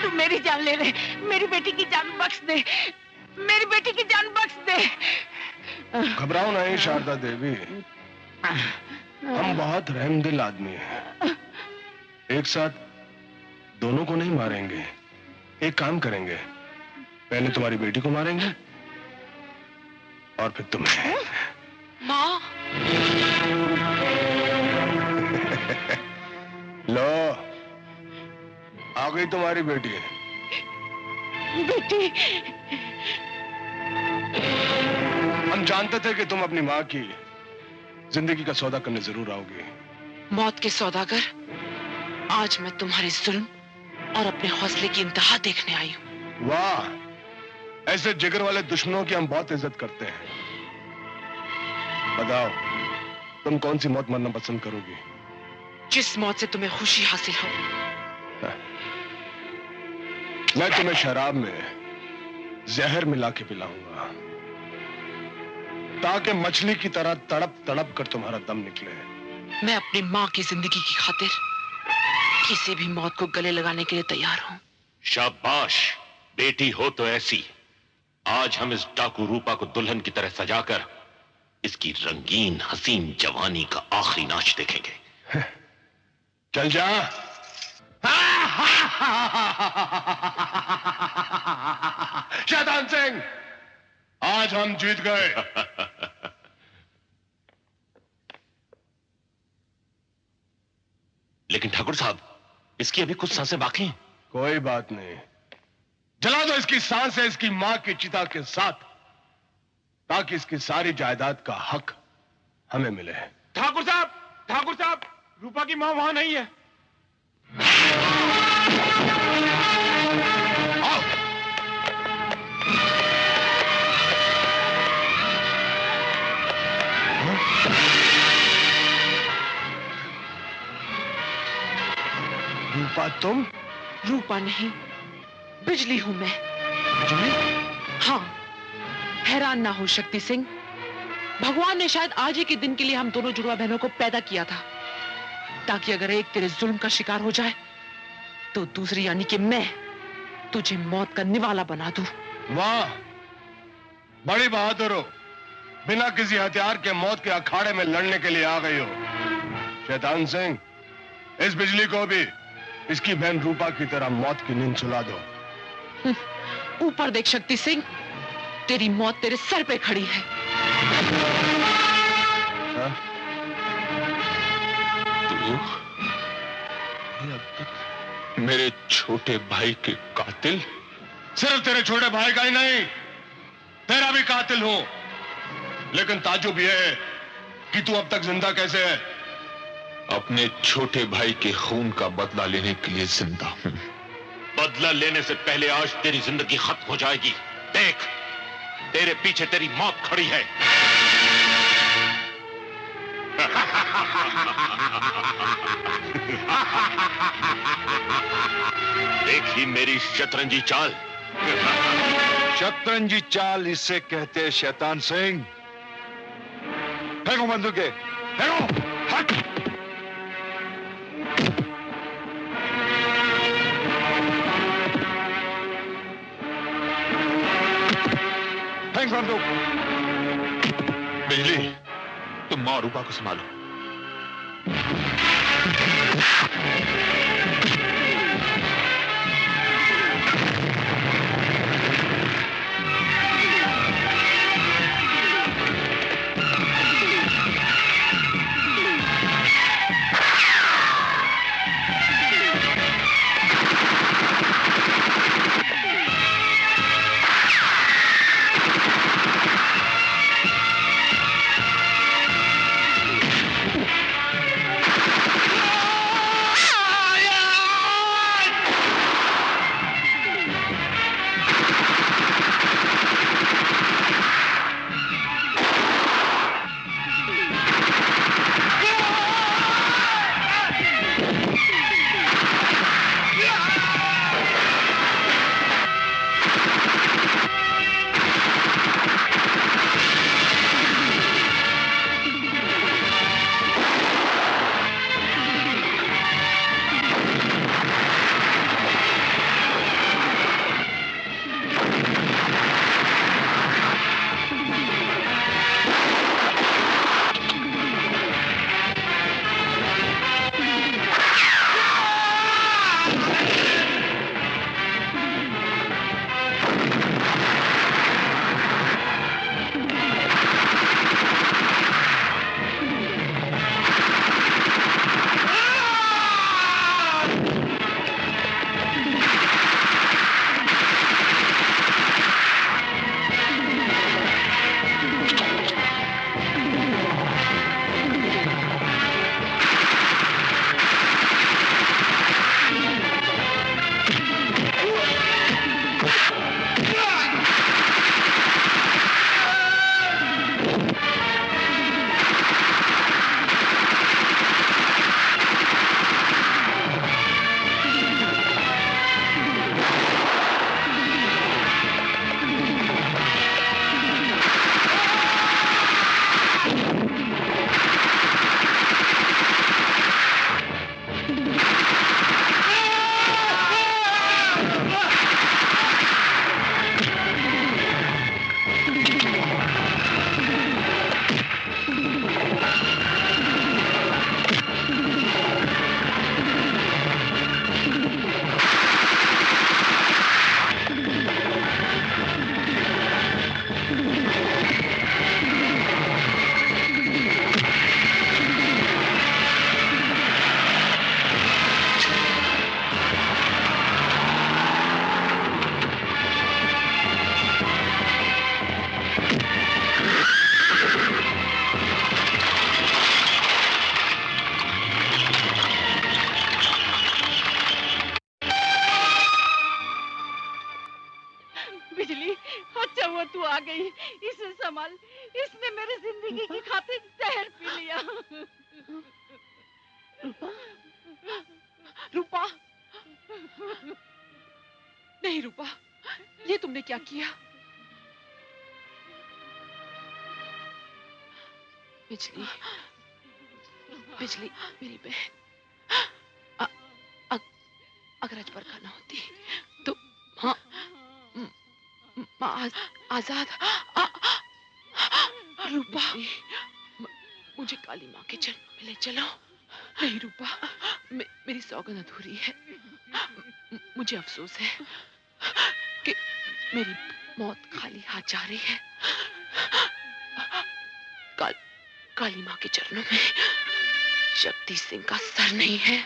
तू मेरी जान ले ले, मेरी बेटी की जान बख्श दे, मेरी बेटी की जान बख्श दे। घबराओ नहीं शारदा देवी, हम बहुत रहमदिल आदमी हैं। एक साथ दोनों को नहीं मारेंगे, एक काम करेंगे, पहले तुम्हारी बेटी को मारेंगे और फिर तुम्हें। माँ। लो, आ गई तुम्हारी बेटी। बेटी। हम जानते थे कि तुम अपनी माँ की जिंदगी का सौदा करने जरूर आओगी। मौत के सौदागर, आज मैं तुम्हारे जुल्म और अपने हौसले की इंतहा देखने आई हूँ। वाह, ऐसे जिगर वाले दुश्मनों की हम बहुत इज्जत करते हैं। बताओ, तुम कौन सी मौत मरना पसंद करोगी? जिस मौत से तुम्हें खुशी हासिल हो। मैं तुम्हें शराब में जहर मिला के पिलाऊंगा, ताकि मछली की तरह तड़प तड़प कर तुम्हारा दम निकले। मैं अपनी माँ की जिंदगी की खातिर किसी भी मौत को गले लगाने के लिए तैयार हूँ। शाबाश, बेटी हो तो ऐसी। आज हम इस डाकू रूपा को दुल्हन की तरह सजाकर इसकी रंगीन हसीन जवानी का आखिरी नाच देखेंगे। चल जा। शैतान सिंह, आज हम जीत गए। लेकिन ठाकुर साहब, इसकी अभी कुछ सांसें बाकी हैं। कोई बात नहीं, जला दो इसकी सांसें इसकी मां की चिता के साथ, ताकि इसकी सारी जायदाद का हक हमें मिले। ठाकुर साहब, रूपा की मां वहां नहीं है। आओ। रूपा तुम? रूपा नहीं, बिजली हूं मैं। बिजली? हाँ, हैरान ना हो शक्ति सिंह, भगवान ने शायद आज ही के दिन के लिए हम दोनों जुड़वा बहनों को पैदा किया था, ताकि अगर एक तेरे जुल्म का शिकार हो जाए तो दूसरी यानी कि मैं तुझे मौत का निवाला बना दूं। वाह, बड़ी बहादुर हो, बिना किसी हथियार के मौत के अखाड़े में लड़ने के लिए आ गई हो। शैतान सिंह, इस बिजली को भी इसकी बहन रूपा की तरह मौत की नींद सुला दो। ऊपर देख शक्ति सिंह, तेरी मौत तेरे सर पे खड़ी है। तू अब तक मेरे छोटे भाई के कातिल? सिर्फ तेरे छोटे भाई का ही नहीं, तेरा भी कातिल हूं। लेकिन ताजुब यह है कि तू अब तक जिंदा कैसे है? अपने छोटे भाई के खून का बदला लेने के लिए जिंदा हूं। बदला लेने से पहले आज तेरी जिंदगी खत्म हो जाएगी। देख, तेरे पीछे तेरी मौत खड़ी है। देखी मेरी शतरंजी चाल। शतरंजी चाल इसे कहते हैं शैतान सिंह। फेंको बंदूकें, फेंको। हट। फेंक बंदूक। बिजली, तुम मां रूपा को संभालो। बिजली, अच्छा हुआ तू आ गई। इसे संभाल, इसने मेरी जिंदगी की खातिर जहर पी लिया। रूपा, रूपा, नहीं रूपा, ये तुमने क्या किया? बिजली, बिजली मेरी बहन, अगर अजबर का ना होती तो हाँ आजाद। रूपा, मुझे काली माँ के चरणों में ले चलो। नहीं रूपा, मेरी सौगंध अधूरी है। मुझे अफसोस है कि मेरी मौत खाली हाथ जा रही है। काली माँ के चरणों में शक्ति सिंह का सर नहीं है।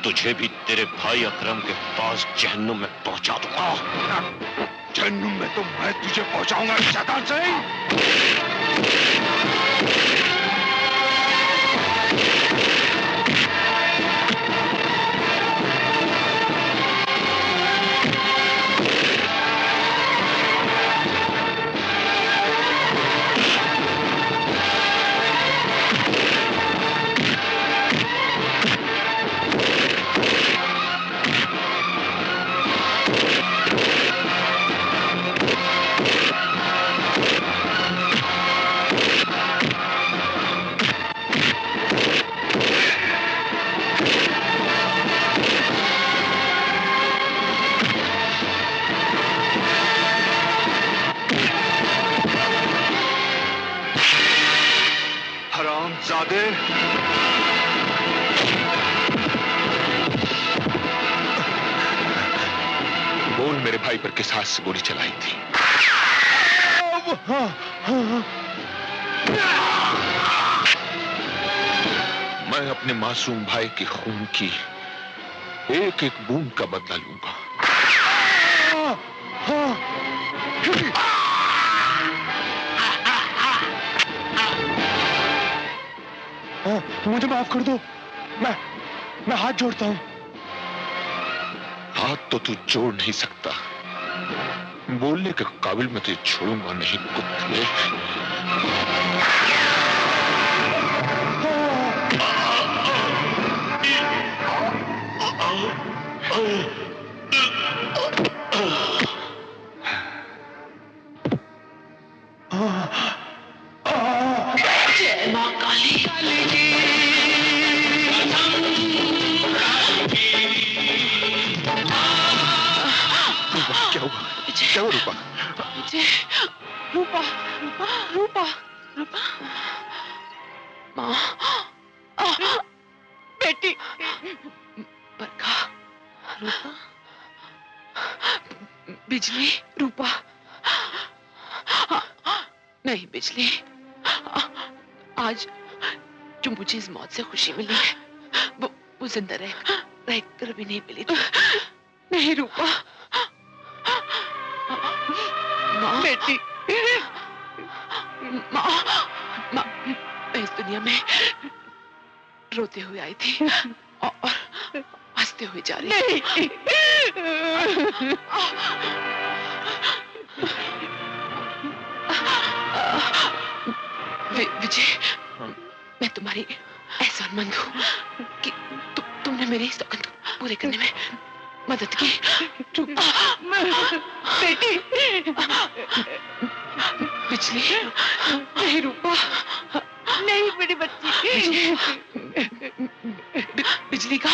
तुझे भी तेरे भाई अकरम के पास जहन्नुम में पहुंचा दूंगा। जहन्नुम में तो मैं तुझे पहुंचाऊंगा शैतान सिंह। हरामजादे, बोल मेरे भाई पर किस हाथ से गोली चलाई थी? मैं अपने मासूम भाई के खून की एक एक बूंद का बदला लूंगा। मुझे माफ कर दो, मैं हाथ जोड़ता हूँ। हाथ तो तू जोड़ नहीं सकता, बोलने के काबिल मैं तुझे छोड़ूंगा नहीं कुत्ते। जय मां काली। क्या हुआ? क्या हुआ रूपा? रूपा रूपा रूपा रूपा माँ, बेटी। बरखा, रूपा, बिजली, रूपा, नहीं बिजली, आज जो मुझे इस मौत से खुशी मिली है वो जिंदा रहकर भी नहीं मिली थी। नहीं रूपा, माँ, बेटी, माँ, माँ, मैं इस दुनिया में रोते हुए आई थी और हंसते हुए जा रही थी। विजय, मैं तुम्हारी एहसानमंद हूँ कि तुमने मेरी सौगंध पूरे करने में मदद की। बेटी, बिजली, नहीं रूपा, नहीं मेरी बच्ची। बिजली का